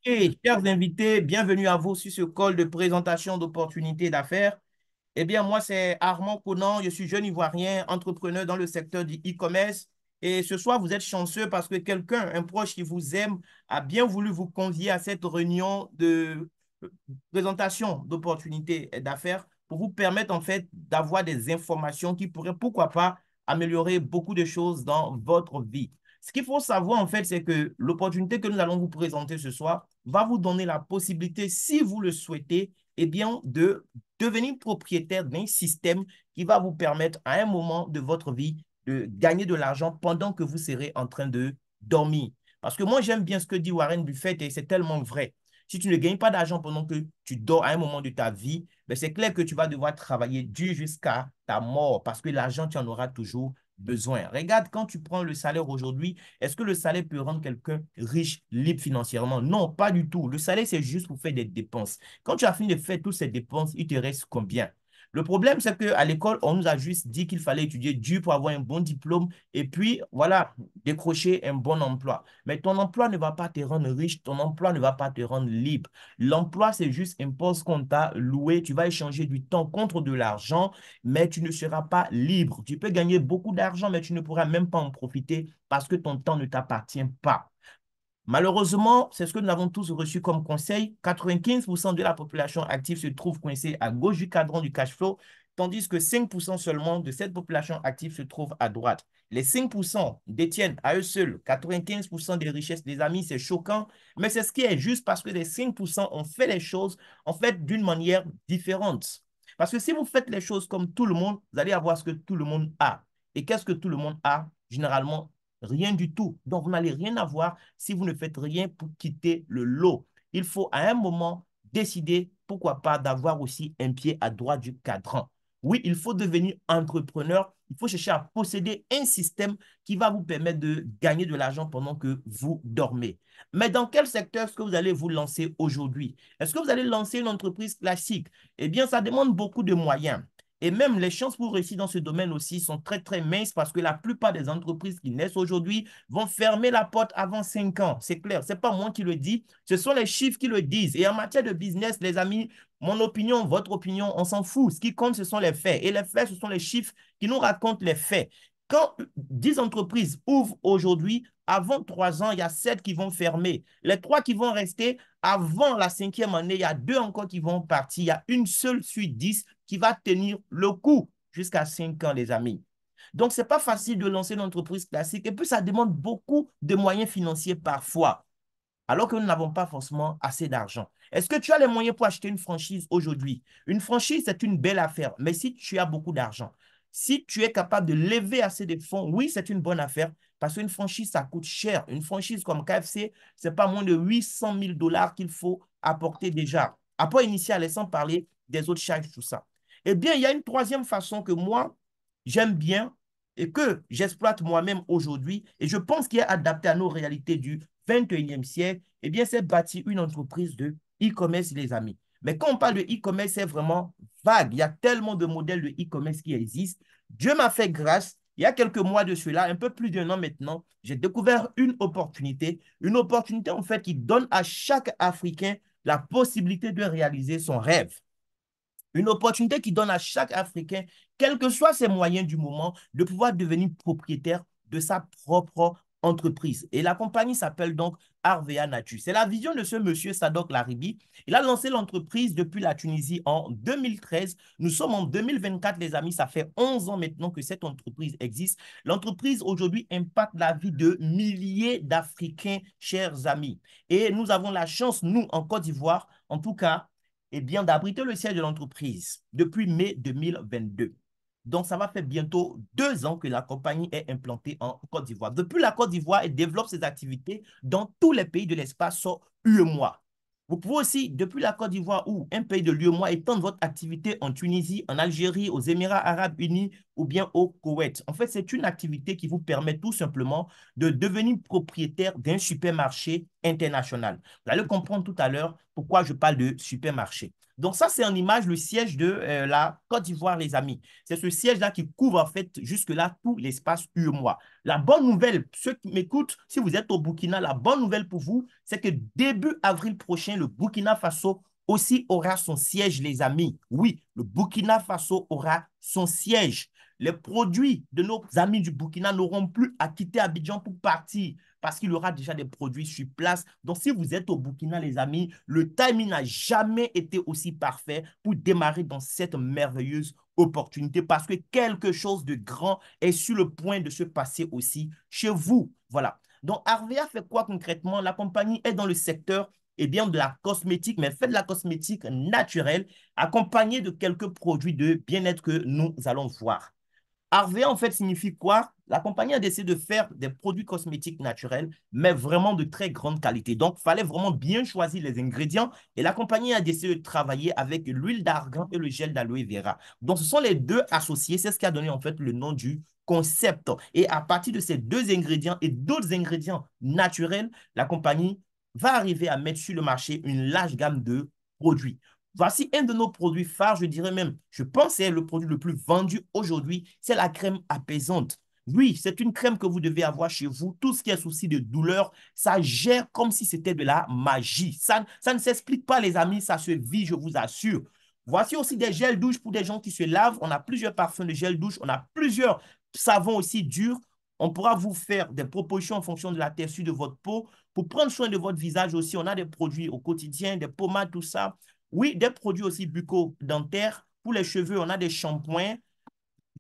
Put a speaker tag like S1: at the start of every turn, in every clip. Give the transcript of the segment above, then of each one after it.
S1: Et chers invités, bienvenue à vous sur ce call de présentation d'opportunités d'affaires. Eh bien, moi, c'est Armand Conan, je suis jeune Ivoirien, entrepreneur dans le secteur du e-commerce. Et ce soir, vous êtes chanceux parce que quelqu'un, un proche qui vous aime, a bien voulu vous convier à cette réunion de présentation d'opportunités d'affaires pour vous permettre en fait d'avoir des informations qui pourraient, pourquoi pas, améliorer beaucoup de choses dans votre vie. Ce qu'il faut savoir en fait, c'est que l'opportunité que nous allons vous présenter ce soir va vous donner la possibilité, si vous le souhaitez, eh bien, de devenir propriétaire d'un système qui va vous permettre à un moment de votre vie de gagner de l'argent pendant que vous serez en train de dormir. Parce que moi, j'aime bien ce que dit Warren Buffett et c'est tellement vrai. Si tu ne gagnes pas d'argent pendant que tu dors à un moment de ta vie, ben c'est clair que tu vas devoir travailler dur jusqu'à ta mort parce que l'argent, tu en auras toujours besoin. Regarde, quand tu prends le salaire aujourd'hui, est-ce que le salaire peut rendre quelqu'un riche, libre financièrement? Non, pas du tout. Le salaire, c'est juste pour faire des dépenses. Quand tu as fini de faire toutes ces dépenses, il te reste combien? Le problème, c'est qu'à l'école, on nous a juste dit qu'il fallait étudier dur pour avoir un bon diplôme et puis, voilà, décrocher un bon emploi. Mais ton emploi ne va pas te rendre riche, ton emploi ne va pas te rendre libre. L'emploi, c'est juste un poste qu'on t'a loué. Tu vas échanger du temps contre de l'argent, mais tu ne seras pas libre. Tu peux gagner beaucoup d'argent, mais tu ne pourras même pas en profiter parce que ton temps ne t'appartient pas. Malheureusement, c'est ce que nous avons tous reçu comme conseil. 95% de la population active se trouve coincée à gauche du cadran du cash flow, tandis que 5% seulement de cette population active se trouve à droite. Les 5% détiennent à eux seuls 95% des richesses des amis, c'est choquant, mais c'est ce qui est juste parce que les 5% ont fait les choses en fait d'une manière différente. Parce que si vous faites les choses comme tout le monde, vous allez avoir ce que tout le monde a. Et qu'est-ce que tout le monde a? Généralement, rien du tout. Donc, vous n'allez rien avoir si vous ne faites rien pour quitter le lot. Il faut à un moment décider, pourquoi pas, d'avoir aussi un pied à droite du cadran. Oui, il faut devenir entrepreneur. Il faut chercher à posséder un système qui va vous permettre de gagner de l'argent pendant que vous dormez. Mais dans quel secteur est-ce que vous allez vous lancer aujourd'hui? Est-ce que vous allez lancer une entreprise classique? Eh bien, ça demande beaucoup de moyens. Et même les chances pour réussir dans ce domaine aussi sont très, très minces parce que la plupart des entreprises qui naissent aujourd'hui vont fermer la porte avant 5 ans. C'est clair, ce n'est pas moi qui le dis, ce sont les chiffres qui le disent. Et en matière de business, les amis, mon opinion, votre opinion, on s'en fout. Ce qui compte, ce sont les faits. Et les faits, ce sont les chiffres qui nous racontent les faits. Quand 10 entreprises ouvrent aujourd'hui, avant 3 ans, il y a 7 qui vont fermer. Les 3 qui vont rester, avant la 5e année, il y a 2 encore qui vont partir. Il y a une seule sur 10 qui va tenir le coup jusqu'à 5 ans, les amis. Donc, ce n'est pas facile de lancer une entreprise classique. Et puis, ça demande beaucoup de moyens financiers parfois, alors que nous n'avons pas forcément assez d'argent. Est-ce que tu as les moyens pour acheter une franchise aujourd'hui? Une franchise, c'est une belle affaire, mais si tu as beaucoup d'argent, si tu es capable de lever assez de fonds, oui, c'est une bonne affaire parce qu'une franchise, ça coûte cher. Une franchise comme KFC, ce n'est pas moins de 800 000 dollars qu'il faut apporter déjà. Apport initial et sans parler des autres charges, tout ça. Eh bien, il y a une troisième façon que moi, j'aime bien et que j'exploite moi-même aujourd'hui et je pense qu'il est adapté à nos réalités du 21e siècle, eh bien, c'est bâtir une entreprise de e-commerce, les amis. Mais quand on parle de e-commerce, c'est vraiment vague. Il y a tellement de modèles de e-commerce qui existent. Dieu m'a fait grâce. Il y a quelques mois de cela, un peu plus d'un an maintenant, j'ai découvert une opportunité en fait qui donne à chaque Africain la possibilité de réaliser son rêve. Une opportunité qui donne à chaque Africain, quels que soient ses moyens du moment, de pouvoir devenir propriétaire de sa propre entreprise. Et la compagnie s'appelle donc Arvea Nature. C'est la vision de ce monsieur Sadok Laribi. Il a lancé l'entreprise depuis la Tunisie en 2013. Nous sommes en 2024, les amis. Ça fait 11 ans maintenant que cette entreprise existe. L'entreprise aujourd'hui impacte la vie de milliers d'Africains, chers amis. Et nous avons la chance, nous, en Côte d'Ivoire, en tout cas, eh bien, d'abriter le siège de l'entreprise depuis mai 2022. Donc, ça va faire bientôt 2 ans que la compagnie est implantée en Côte d'Ivoire. Depuis la Côte d'Ivoire, elle développe ses activités dans tous les pays de l'espace UEMOA. Vous pouvez aussi, depuis la Côte d'Ivoire ou un pays de l'UEMOA, étendre votre activité en Tunisie, en Algérie, aux Émirats arabes unis ou bien au Koweït. En fait, c'est une activité qui vous permet tout simplement de devenir propriétaire d'un supermarché international. Vous allez comprendre tout à l'heure pourquoi je parle de supermarché. Donc ça, c'est en image le siège de la Côte d'Ivoire, les amis. C'est ce siège-là qui couvre en fait jusque-là tout l'espace UEMOA. La bonne nouvelle, ceux qui m'écoutent, si vous êtes au Burkina, la bonne nouvelle pour vous, c'est que début avril prochain, le Burkina Faso aussi aura son siège, les amis. Oui, le Burkina Faso aura son siège. Les produits de nos amis du Burkina n'auront plus à quitter Abidjan pour partir parce qu'il y aura déjà des produits sur place. Donc, si vous êtes au Burkina, les amis, le timing n'a jamais été aussi parfait pour démarrer dans cette merveilleuse opportunité parce que quelque chose de grand est sur le point de se passer aussi chez vous. Voilà. Donc, Arvea fait quoi concrètement? La compagnie est dans le secteur bien, de la cosmétique, mais fait de la cosmétique naturelle, accompagnée de quelques produits de bien-être que nous allons voir. Harvey, en fait, signifie quoi? La compagnie a décidé de faire des produits cosmétiques naturels, mais vraiment de très grande qualité. Donc, il fallait vraiment bien choisir les ingrédients et la compagnie a décidé de travailler avec l'huile d'argan et le gel d'aloe vera. Donc, ce sont les deux associés. C'est ce qui a donné en fait le nom du concept. Et à partir de ces deux ingrédients et d'autres ingrédients naturels, la compagnie va arriver à mettre sur le marché une large gamme de produits. Voici un de nos produits phares, je dirais même, je pense que c'est le produit le plus vendu aujourd'hui, c'est la crème apaisante. Oui, c'est une crème que vous devez avoir chez vous. Tout ce qui est souci de douleur, ça gère comme si c'était de la magie. Ça ne s'explique pas, les amis, ça se vit, je vous assure. Voici aussi des gels douche pour des gens qui se lavent. On a plusieurs parfums de gel douche, on a plusieurs savons aussi durs. On pourra vous faire des propositions en fonction de la texture de votre peau. Pour prendre soin de votre visage aussi, on a des produits au quotidien, des pommades, tout ça. Oui, des produits aussi bucco-dentaires. Pour les cheveux, on a des shampoings.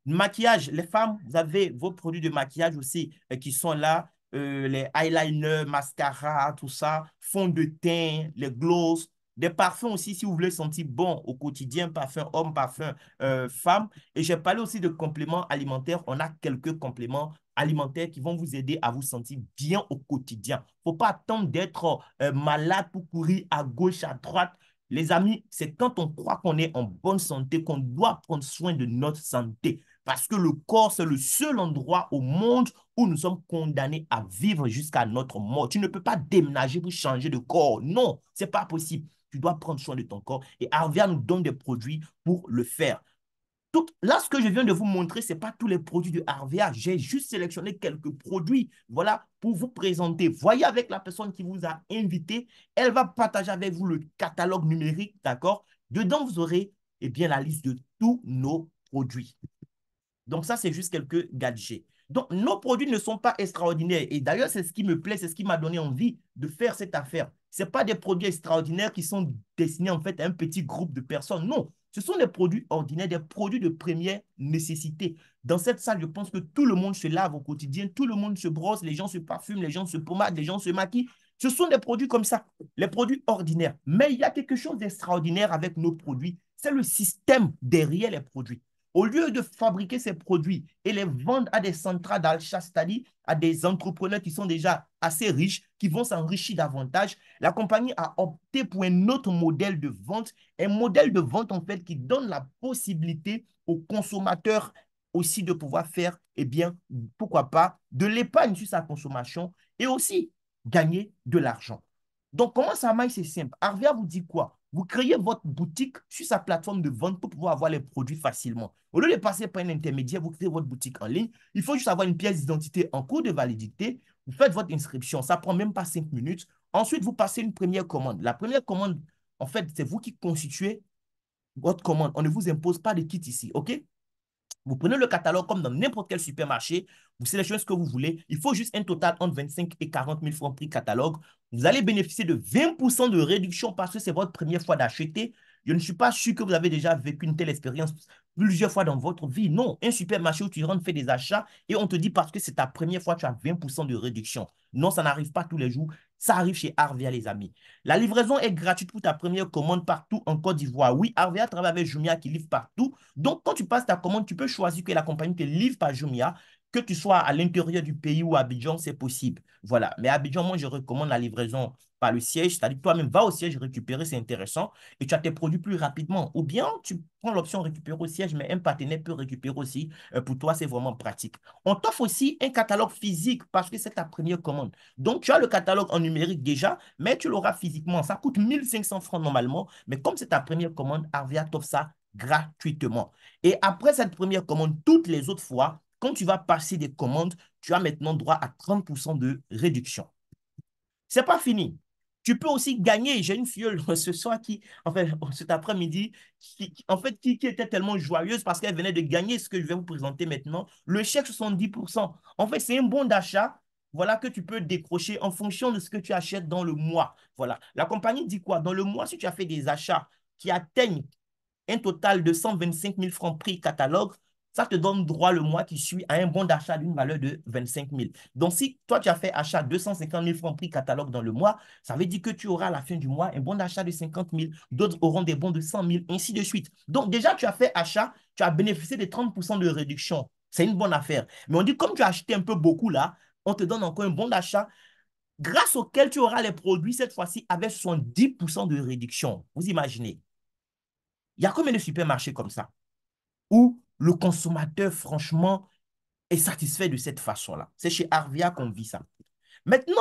S1: Maquillage, les femmes, vous avez vos produits de maquillage aussi qui sont là. Les eyeliners, mascara, tout ça, fond de teint, les gloss, des parfums aussi si vous voulez sentir bon au quotidien, parfum homme, parfum femme. Et j'ai parlé aussi de compléments alimentaires. On a quelques compléments alimentaires qui vont vous aider à vous sentir bien au quotidien. Il ne faut pas attendre d'être malade pour courir à gauche, à droite. Les amis, c'est quand on croit qu'on est en bonne santé qu'on doit prendre soin de notre santé. Parce que le corps, c'est le seul endroit au monde où nous sommes condamnés à vivre jusqu'à notre mort. Tu ne peux pas déménager pour changer de corps. Non, ce n'est pas possible. Tu dois prendre soin de ton corps. Et Arvia nous donne des produits pour le faire. Là, ce que je viens de vous montrer, ce n'est pas tous les produits de Harvia. J'ai juste sélectionné quelques produits, voilà, pour vous présenter. Voyez avec la personne qui vous a invité. Elle va partager avec vous le catalogue numérique, d'accord? Dedans, vous aurez, eh bien, la liste de tous nos produits. Donc ça, c'est juste quelques gadgets. Donc, nos produits ne sont pas extraordinaires. Et d'ailleurs, c'est ce qui me plaît, c'est ce qui m'a donné envie de faire cette affaire. Ce pas des produits extraordinaires qui sont destinés en fait à un petit groupe de personnes. Non, ce sont des produits ordinaires, des produits de première nécessité. Dans cette salle, je pense que tout le monde se lave au quotidien, tout le monde se brosse, les gens se parfument, les gens se pommadent, les gens se maquillent. Ce sont des produits comme ça, les produits ordinaires. Mais il y a quelque chose d'extraordinaire avec nos produits. C'est le système derrière les produits. Au lieu de fabriquer ces produits et les vendre à des centrales d'achat, c'est-à-dire à des entrepreneurs qui sont déjà assez riches, qui vont s'enrichir davantage, la compagnie a opté pour un autre modèle de vente, un modèle de vente en fait qui donne la possibilité aux consommateurs aussi de pouvoir faire, eh bien, pourquoi pas, de l'épargne sur sa consommation et aussi gagner de l'argent. Donc, comment ça marche? C'est simple. Arvia vous dit quoi? Vous créez votre boutique sur sa plateforme de vente pour pouvoir avoir les produits facilement. Au lieu de passer par un intermédiaire, vous créez votre boutique en ligne. Il faut juste avoir une pièce d'identité en cours de validité. Vous faites votre inscription. Ça ne prend même pas 5 minutes. Ensuite, vous passez une première commande. La première commande, en fait, c'est vous qui constituez votre commande. On ne vous impose pas de kit ici. OK? Vous prenez le catalogue comme dans n'importe quel supermarché, vous sélectionnez ce que vous voulez. Il faut juste un total entre 25 et 40 000 francs prix catalogue. Vous allez bénéficier de 20% de réduction parce que c'est votre première fois d'acheter. Je ne suis pas sûr que vous avez déjà vécu une telle expérience plusieurs fois dans votre vie. Non, un supermarché où tu rentres, fais des achats et on te dit parce que c'est ta première fois, tu as 20% de réduction. Non, ça n'arrive pas tous les jours. Ça arrive chez Arvia, les amis. La livraison est gratuite pour ta première commande partout en Côte d'Ivoire. Oui, Arvia travaille avec Jumia qui livre partout. Donc, quand tu passes ta commande, tu peux choisir que la compagnie te livre par Jumia. Que tu sois à l'intérieur du pays ou à Abidjan, c'est possible. Voilà. Mais à Abidjan, moi, je recommande la livraison par le siège. C'est-à-dire toi-même, va au siège récupérer, c'est intéressant. Et tu as tes produits plus rapidement. Ou bien, tu prends l'option récupérer au siège, mais un partenaire peut récupérer aussi. Pour toi, c'est vraiment pratique. On t'offre aussi un catalogue physique parce que c'est ta première commande. Donc, tu as le catalogue en numérique déjà, mais tu l'auras physiquement. Ça coûte 1500 francs normalement. Mais comme c'est ta première commande, Arvia t'offre ça gratuitement. Et après cette première commande, toutes les autres fois, quand tu vas passer des commandes, tu as maintenant droit à 30% de réduction. C'est pas fini. Tu peux aussi gagner. J'ai une filleule ce soir qui, enfin, cet après-midi, qui était tellement joyeuse parce qu'elle venait de gagner ce que je vais vous présenter maintenant. Le chèque 70%. En fait, c'est un bon d'achat. Voilà que tu peux décrocher en fonction de ce que tu achètes dans le mois. Voilà. La compagnie dit quoi? Dans le mois, si tu as fait des achats qui atteignent un total de 125 000 francs prix catalogue, ça te donne droit le mois qui suit à un bon d'achat d'une valeur de 25 000. Donc, si toi, tu as fait achat 250 000 francs prix catalogue dans le mois, ça veut dire que tu auras à la fin du mois un bon d'achat de 50 000, d'autres auront des bons de 100 000, ainsi de suite. Donc, déjà, tu as fait achat, tu as bénéficié de 30% de réduction. C'est une bonne affaire. Mais on dit, comme tu as acheté un peu beaucoup là, on te donne encore un bon d'achat grâce auquel tu auras les produits cette fois-ci avec 70% de réduction. Vous imaginez? Il y a combien de supermarchés comme ça où le consommateur, franchement, est satisfait de cette façon-là? C'est chez Arvia qu'on vit ça. Maintenant,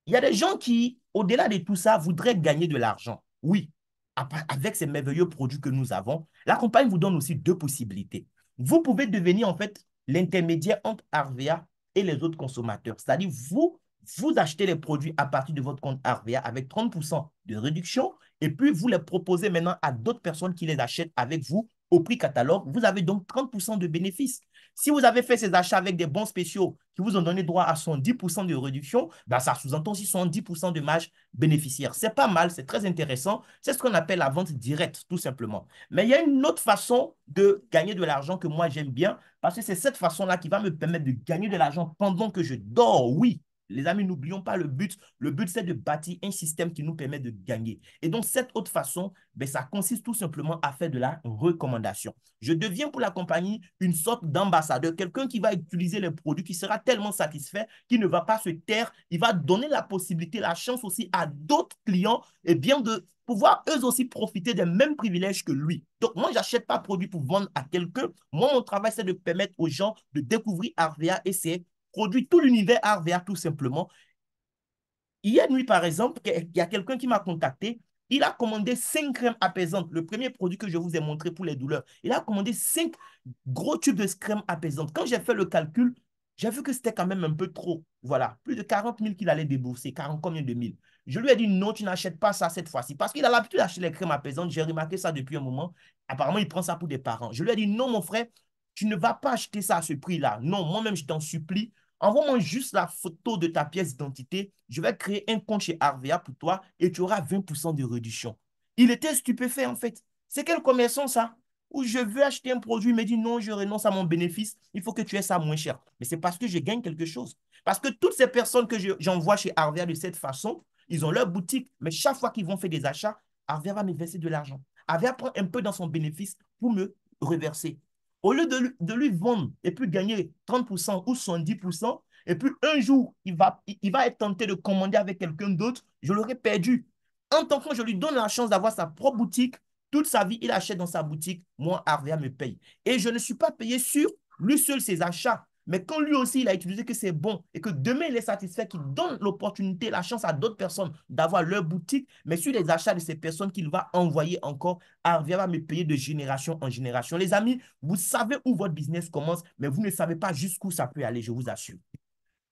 S1: il y a des gens qui, au-delà de tout ça, voudraient gagner de l'argent. Oui, avec ces merveilleux produits que nous avons, la compagnie vous donne aussi deux possibilités. Vous pouvez devenir en fait l'intermédiaire entre Arvia et les autres consommateurs. C'est-à-dire, vous achetez les produits à partir de votre compte Arvia avec 30% de réduction et puis vous les proposez maintenant à d'autres personnes qui les achètent avec vous au prix catalogue. Vous avez donc 30% de bénéfices. Si vous avez fait ces achats avec des bons spéciaux qui vous ont donné droit à 10% de réduction, ben ça sous-entend aussi 10% de marge bénéficiaire. C'est pas mal, c'est très intéressant. C'est ce qu'on appelle la vente directe, tout simplement. Mais il y a une autre façon de gagner de l'argent que moi j'aime bien, parce que c'est cette façon-là qui va me permettre de gagner de l'argent pendant que je dors. Oui, les amis, n'oublions pas le but. Le but, c'est de bâtir un système qui nous permet de gagner. Et donc, cette autre façon, ben, ça consiste tout simplement à faire de la recommandation. Je deviens pour la compagnie une sorte d'ambassadeur, quelqu'un qui va utiliser les produits, qui sera tellement satisfait, qu'il ne va pas se taire. Il va donner la possibilité, la chance aussi à d'autres clients, et bien de pouvoir eux aussi profiter des mêmes privilèges que lui. Donc, moi, je n'achète pas produit pour vendre à quelqu'un. Moi, mon travail, c'est de permettre aux gens de découvrir Arvea et ses produits, tout l'univers Arvea, tout simplement. Hier nuit, par exemple, il y a quelqu'un qui m'a contacté. Il a commandé 5 crèmes apaisantes, le premier produit que je vous ai montré pour les douleurs. Il a commandé 5 gros tubes de crème apaisante. Quand j'ai fait le calcul, j'ai vu que c'était quand même un peu trop. Voilà, plus de 40 000 qu'il allait débourser. 40 combien de mille? Je lui ai dit non, tu n'achètes pas ça cette fois-ci. Parce qu'il a l'habitude d'acheter les crèmes apaisantes. J'ai remarqué ça depuis un moment. Apparemment, il prend ça pour des parents. Je lui ai dit non, mon frère, tu ne vas pas acheter ça à ce prix-là. Non, moi-même, je t'en supplie. Envoie-moi juste la photo de ta pièce d'identité. Je vais créer un compte chez Arvea pour toi et tu auras 20% de réduction. Il était stupéfait en fait. C'est quel commerçant ça? Où je veux acheter un produit, il me dit non, je renonce à mon bénéfice, il faut que tu aies ça moins cher. Mais c'est parce que je gagne quelque chose. Parce que toutes ces personnes que j'envoie chez Arvea de cette façon, ils ont leur boutique, mais chaque fois qu'ils vont faire des achats, Arvea va me verser de l'argent. Arvea prend un peu dans son bénéfice pour me reverser. Au lieu de lui vendre et puis gagner 30% ou 70%, et puis un jour, il va être tenté de commander avec quelqu'un d'autre, je l'aurais perdu. En tant que je lui donne la chance d'avoir sa propre boutique, toute sa vie, il achète dans sa boutique, moi, Arvea me paye. Et je ne suis pas payé sur lui seul ses achats. Mais quand lui aussi, il a utilisé que c'est bon et que demain, il est satisfait, qu'il donne l'opportunité, la chance à d'autres personnes d'avoir leur boutique, mais sur les achats de ces personnes qu'il va envoyer encore, Arvea va me payer de génération en génération. Les amis, vous savez où votre business commence, mais vous ne savez pas jusqu'où ça peut aller, je vous assure.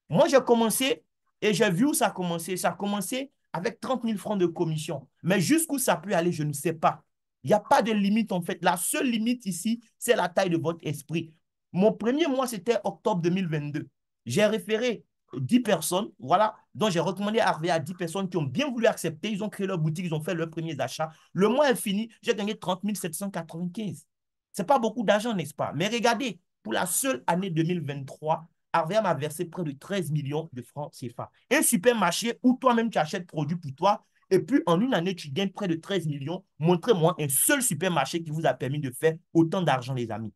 S1: Moi, j'ai commencé et j'ai vu où ça a commencé. Ça a commencé avec 30 000 francs de commission. Mais jusqu'où ça peut aller, je ne sais pas. Il n'y a pas de limite en fait. La seule limite ici, c'est la taille de votre esprit. Mon premier mois, c'était octobre 2022. J'ai référé 10 personnes, voilà, dont j'ai recommandé Harvey à 10 personnes qui ont bien voulu accepter. Ils ont créé leur boutique, ils ont fait leurs premiers achats. Le mois est fini, j'ai gagné 30 795. Ce n'est pas beaucoup d'argent, n'est-ce pas? Mais regardez, pour la seule année 2023, Arvea m'a versé près de 13 millions de francs CFA. Un supermarché où toi-même tu achètes produits pour toi et puis en une année, tu gagnes près de 13 millions. Montrez-moi un seul supermarché qui vous a permis de faire autant d'argent, les amis.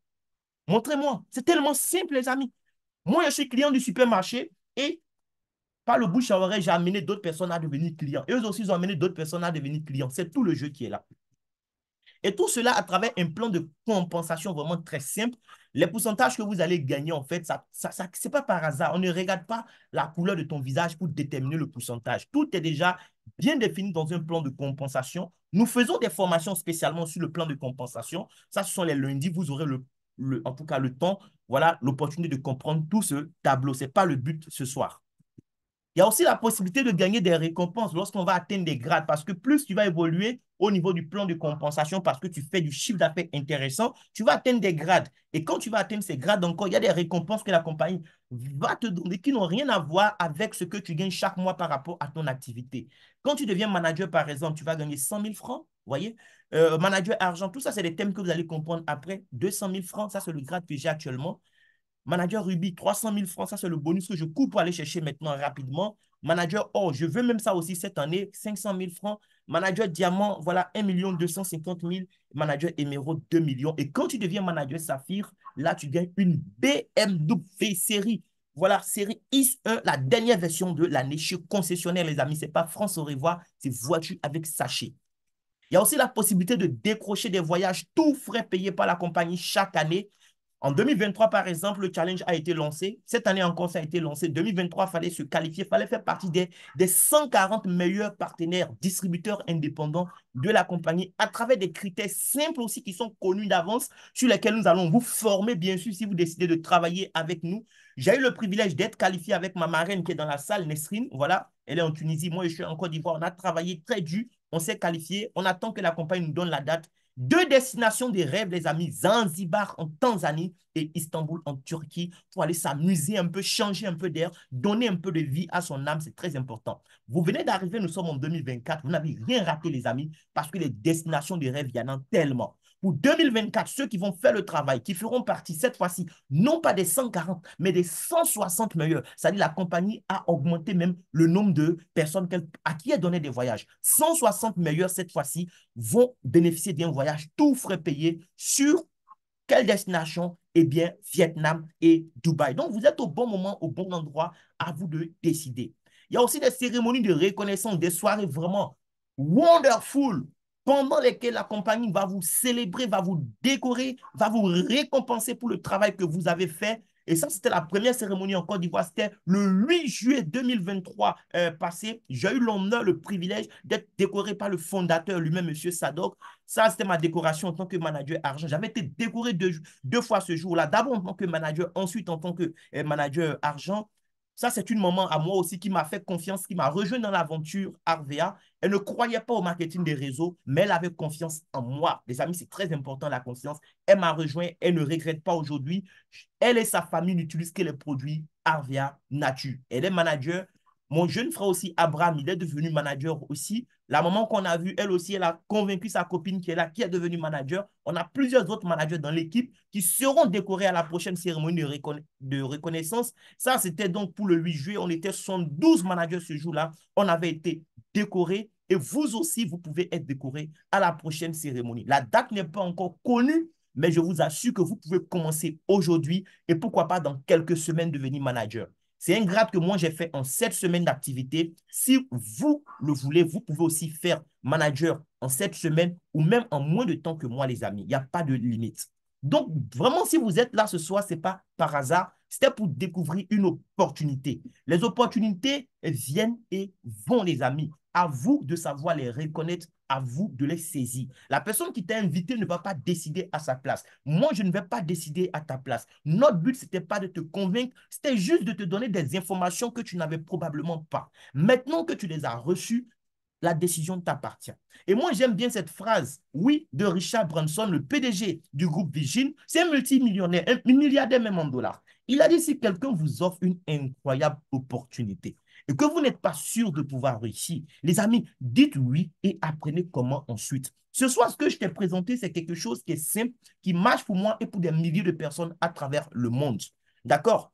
S1: Montrez-moi. C'est tellement simple, les amis. Moi, je suis client du supermarché et par le bouche à oreille, j'ai amené d'autres personnes à devenir clients. Et eux aussi, ils ont amené d'autres personnes à devenir clients. C'est tout le jeu qui est là. Et tout cela à travers un plan de compensation vraiment très simple. Les pourcentages que vous allez gagner, en fait, c'est pas par hasard. On ne regarde pas la couleur de ton visage pour déterminer le pourcentage. Tout est déjà bien défini dans un plan de compensation. Nous faisons des formations spécialement sur le plan de compensation. Ça, ce sont les lundis. Vous aurez en tout cas le temps, voilà, l'opportunité de comprendre tout ce tableau. Ce n'est pas le but ce soir. Il y a aussi la possibilité de gagner des récompenses lorsqu'on va atteindre des grades parce que plus tu vas évoluer au niveau du plan de compensation parce que tu fais du chiffre d'affaires intéressant, tu vas atteindre des grades. Et quand tu vas atteindre ces grades encore, il y a des récompenses que la compagnie va te donner qui n'ont rien à voir avec ce que tu gagnes chaque mois par rapport à ton activité. Quand tu deviens manager, par exemple, tu vas gagner 100 000 francs, vous voyez? Manager argent, tout ça, c'est des thèmes que vous allez comprendre après. 200 000 francs, ça, c'est le grade que j'ai actuellement. Manager Ruby, 300 000 francs, ça c'est le bonus que je coupe pour aller chercher maintenant rapidement. Manager Or, je veux même ça aussi cette année, 500 000 francs. Manager Diamant, voilà, 1 250 000. Manager Émeraude, 2 millions. Et quand tu deviens manager Saphir, là, tu gagnes une BMW série. Voilà, série X1, la dernière version de l'année chez concessionnaire, les amis. Ce n'est pas France au revoir, c'est voiture avec sachet. Il y a aussi la possibilité de décrocher des voyages, tout frais payés par la compagnie chaque année. En 2023, par exemple, le challenge a été lancé. Cette année encore, ça a été lancé. 2023, il fallait se qualifier, il fallait faire partie des 140 meilleurs partenaires, distributeurs indépendants de la compagnie à travers des critères simples aussi qui sont connus d'avance sur lesquels nous allons vous former, bien sûr, si vous décidez de travailler avec nous. J'ai eu le privilège d'être qualifié avec ma marraine qui est dans la salle, Nesrine. Voilà, elle est en Tunisie. Moi, je suis en Côte d'Ivoire. On a travaillé très dur. On s'est qualifié. On attend que la compagnie nous donne la date. Deux destinations des rêves, les amis, Zanzibar en Tanzanie et Istanbul en Turquie, pour aller s'amuser un peu, changer un peu d'air, donner un peu de vie à son âme, c'est très important. Vous venez d'arriver, nous sommes en 2024, vous n'avez rien raté, les amis, parce que les destinations des rêves, il y en a tellement. Pour 2024, ceux qui vont faire le travail, qui feront partie cette fois-ci, non pas des 140, mais des 160 meilleurs. C'est-à-dire la compagnie a augmenté même le nombre de personnes à qui elle donnait des voyages. 160 meilleurs cette fois-ci vont bénéficier d'un voyage tout frais payé sur quelle destination? Eh bien, Vietnam et Dubaï. Donc, vous êtes au bon moment, au bon endroit, à vous de décider. Il y a aussi des cérémonies de reconnaissance, des soirées vraiment wonderful pendant lesquelles la compagnie va vous célébrer, va vous décorer, va vous récompenser pour le travail que vous avez fait. Et ça, c'était la première cérémonie en Côte d'Ivoire. C'était le 8 juillet 2023 passé. J'ai eu l'honneur, le privilège d'être décoré par le fondateur lui-même, M. Sadok. Ça, c'était ma décoration en tant que manager argent. J'avais été décoré deux fois ce jour-là. D'abord en tant que manager, ensuite en tant que manager argent. Ça, c'est une maman à moi aussi qui m'a fait confiance, qui m'a rejoint dans l'aventure Arvea. Elle ne croyait pas au marketing des réseaux, mais elle avait confiance en moi. Les amis, c'est très important la confiance. Elle m'a rejoint, elle ne regrette pas aujourd'hui. Elle et sa famille n'utilisent que les produits Arvea Nature. Elle est manager. Mon jeune frère aussi, Abraham, il est devenu manager aussi. La maman qu'on a vue, elle aussi, elle a convaincu sa copine qui est là, qui est devenue manager. On a plusieurs autres managers dans l'équipe qui seront décorés à la prochaine cérémonie de reconnaissance. Ça, c'était donc pour le 8 juillet. On était 72 managers ce jour-là. On avait été décorés et vous aussi, vous pouvez être décorés à la prochaine cérémonie. La date n'est pas encore connue, mais je vous assure que vous pouvez commencer aujourd'hui et pourquoi pas dans quelques semaines devenir manager. C'est un grade que moi j'ai fait en 7 semaines d'activité. Si vous le voulez, vous pouvez aussi faire manager en 7 semaines ou même en moins de temps que moi, les amis. Il n'y a pas de limite. Donc, vraiment, si vous êtes là ce soir, ce n'est pas par hasard. C'était pour découvrir une opportunité. Les opportunités viennent et vont, les amis. À vous de savoir les reconnaître, à vous de les saisir. La personne qui t'a invité ne va pas décider à sa place. Moi, je ne vais pas décider à ta place. Notre but, ce n'était pas de te convaincre, c'était juste de te donner des informations que tu n'avais probablement pas. Maintenant que tu les as reçues, la décision t'appartient. Et moi, j'aime bien cette phrase, oui, de Richard Branson, le PDG du groupe Virgin. C'est un multimillionnaire, un milliardaire même en dollars. Il a dit, si quelqu'un vous offre une incroyable opportunité et que vous n'êtes pas sûr de pouvoir réussir, les amis, dites oui et apprenez comment ensuite. Ce soir, ce que je t'ai présenté, c'est quelque chose qui est simple, qui marche pour moi et pour des milliers de personnes à travers le monde. D'accord?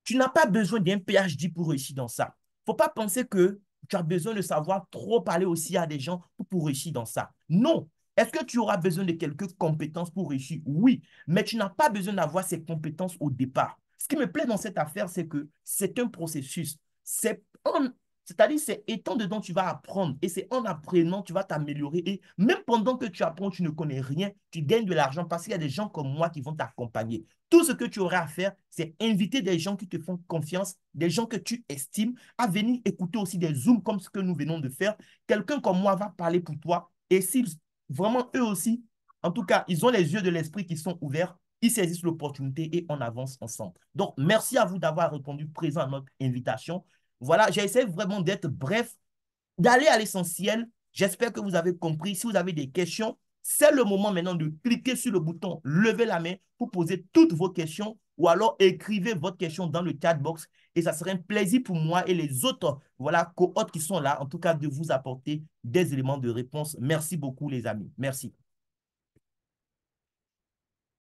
S1: Tu n'as pas besoin d'un PhD pour réussir dans ça. Il ne faut pas penser que tu as besoin de savoir trop parler aussi à des gens pour réussir dans ça. Non. Est-ce que tu auras besoin de quelques compétences pour réussir? Oui, mais tu n'as pas besoin d'avoir ces compétences au départ. Ce qui me plaît dans cette affaire, c'est que c'est un processus. C'est-à-dire, c'est étant dedans, tu vas apprendre. Et c'est en apprenant, tu vas t'améliorer. Et même pendant que tu apprends, tu ne connais rien, tu gagnes de l'argent parce qu'il y a des gens comme moi qui vont t'accompagner. Tout ce que tu auras à faire, c'est inviter des gens qui te font confiance, des gens que tu estimes, à venir écouter aussi des Zooms comme ce que nous venons de faire. Quelqu'un comme moi va parler pour toi. Et s'ils, vraiment, eux aussi, en tout cas, ils ont les yeux de l'esprit qui sont ouverts, ils saisissent l'opportunité et on avance ensemble. Donc, merci à vous d'avoir répondu présent à notre invitation. Voilà, j'essaie vraiment d'être bref, d'aller à l'essentiel. J'espère que vous avez compris. Si vous avez des questions, c'est le moment maintenant de cliquer sur le bouton lever la main pour poser toutes vos questions ou alors écrivez votre question dans le chat box et ça serait un plaisir pour moi et les autres voilà, co-hôtes qui sont là, en tout cas, de vous apporter des éléments de réponse. Merci beaucoup, les amis. Merci.